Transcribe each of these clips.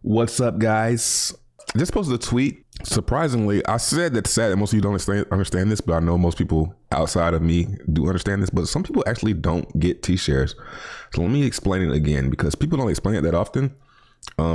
What's up, guys? I just posted a tweet. Surprisingly, I said that most of you don't understand this, but I know most people outside of me do understand this, but some people actually don't get T-shares. So let me explain it again, because people don't explain it that often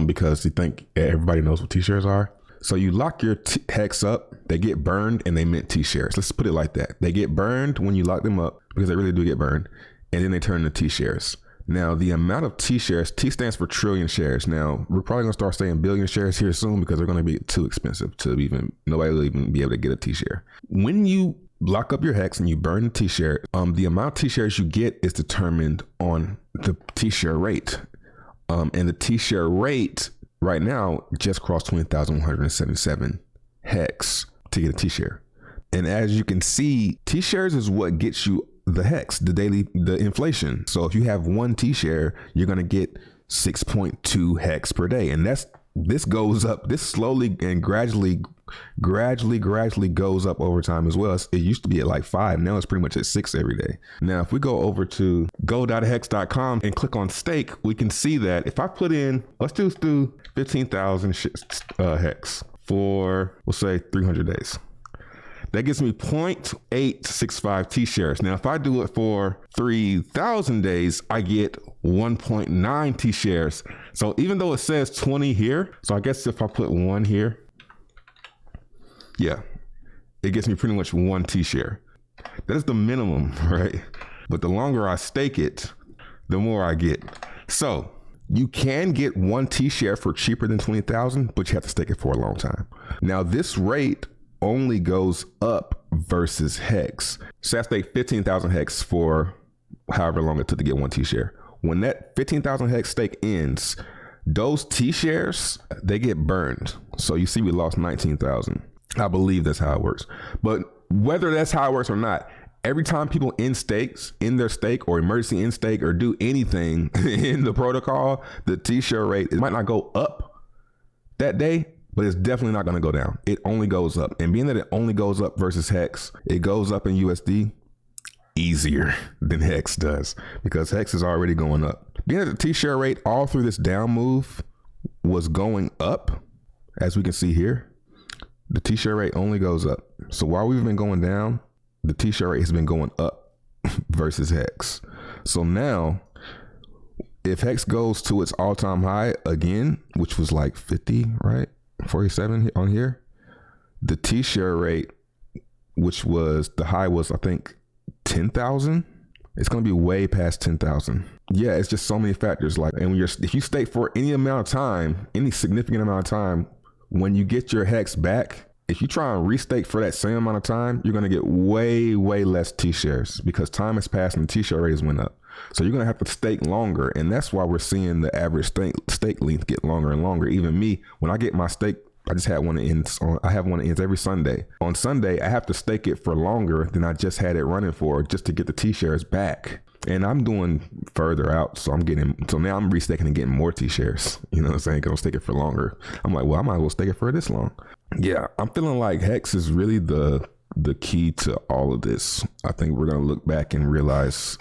because they think everybody knows what T-shares are. So you lock your hex up, they get burned, and they mint T-shares. Let's put it like that. They get burned when you lock them up, because they really do get burned, and then they turn into T-shares. Now, the amount of T-shares, T stands for trillion shares. Now, we're probably going to start saying billion shares here soon because they're going to be too expensive to nobody will even be able to get a T-share. When you lock up your hex and you burn the T-share, the amount of T-shares you get is determined on the T-share rate. And the T-share rate right now just crossed 20,177 hex to get a T-share. And as you can see, T-shares is what gets you the hex, the inflation. So if you have one T-share, you're going to get 6.2 hex per day. And this goes up, this slowly and gradually goes up over time as well. It used to be at like 5. Now it's pretty much at 6 every day. Now, if we go over to go.hex.com and click on stake, we can see that if I put in, let's just do 15,000 hex for, we'll say 300 days. That gives me 0.865 T-shares. Now, if I do it for 3,000 days, I get 1.9 T-shares. So even though it says 20 here, so I guess if I put 1 here, yeah, it gets me pretty much 1 T-share. That is the minimum, right? But the longer I stake it, the more I get. So you can get 1 T-share for cheaper than 20,000, but you have to stake it for a long time. Now, this rate only goes up versus hex. So I stake 15,000 hex for however long it took to get 1 T-share. When that 15,000 hex stake ends, those T-shares, they get burned. So you see we lost 19,000. I believe that's how it works. But whether that's how it works or not, every time people end their stake or emergency end stake or do anything in the protocol, the T-share rate, it might not go up that day, but it's definitely not going to go down. It only goes up. And being that it only goes up versus hex, it goes up in USD easier than hex does, because hex is already going up. Being that the T-share rate all through this down move was going up, as we can see here, the T-share rate only goes up. So while we've been going down, the T-share rate has been going up versus hex. So now, if hex goes to its all-time high again, which was like 50, right? 47 on here, the T-share rate, which was the high was I think 10,000, it's going to be way past 10,000. Yeah, it's just so many factors. Like, and if you stake for any amount of time, any significant amount of time, when you get your hex back, if you try and restake for that same amount of time, you're going to get way less T-shares, because time has passed and the T-share rate has went up. So you're going to have to stake longer. And that's why we're seeing the average stake length get longer and longer. Even me, when I get my stake, I just had one that ends I have one that ends every Sunday. On Sunday, I have to stake it for longer than I just had it running for, just to get the T-shares back. And I'm doing further out. So now I'm restaking and getting more T-shares. You know what I'm saying? Gonna stake it for longer. I'm like, well, I might as well stake it for this long. Yeah, I'm feeling like hex is really the key to all of this. I think we're gonna look back and realize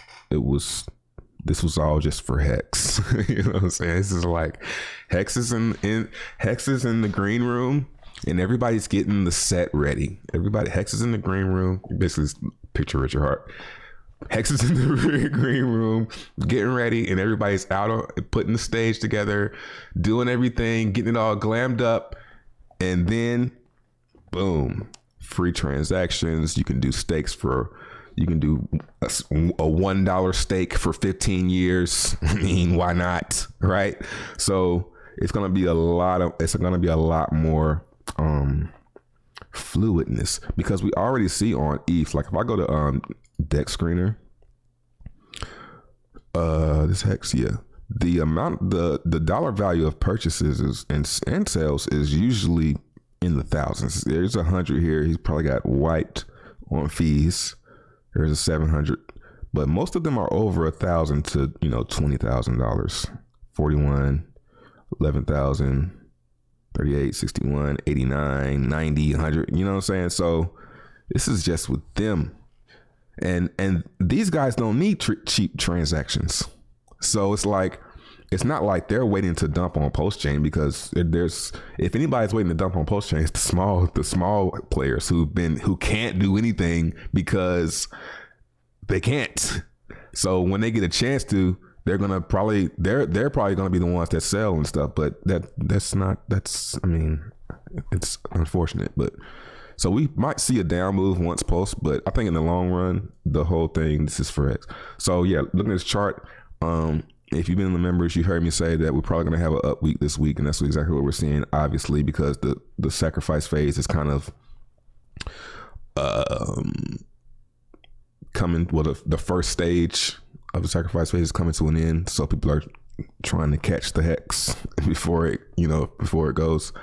this was all just for hex. You know what I'm saying? This is like hex is in the green room, and everybody's getting the set ready. Hex is in the green room. Basically, picture Richard Hart. Hex is in the green room, getting ready, and everybody's putting the stage together, doing everything, getting it all glammed up, and then boom, free transactions. You can do stakes you can do a $1 stake for 15 years. I mean, why not? Right? So it's going to be a lot more fluidness, because we already see on ETH, like if I go to Dex Screener, this hex, yeah, the amount, the dollar value of purchases and sales is usually in the thousands. There's 100 here. He's probably got wiped on fees. There's a 700, but most of them are over 1,000 to $20,000. 41, 11,000, 38, 61, 89, 90, 100. You know what I'm saying? So this is just with them, and these guys don't need cheap transactions. So it's like it's not like they're waiting to dump on Pulsechain, because if anybody's waiting to dump on Pulsechain, it's the small players who can't do anything because they can't. So when they get a chance to, they're probably gonna be the ones that sell and stuff. But it's unfortunate. But so we might see a down move once Pulse, but I think in the long run, the whole thing, this is for X. So yeah, looking at this chart, if you've been in the members, you heard me say that we're probably going to have an up week this week, and that's exactly what we're seeing, obviously, because the sacrifice phase is kind of coming. Well, the first stage of the sacrifice phase is coming to an end, so people are trying to catch the hex before it goes.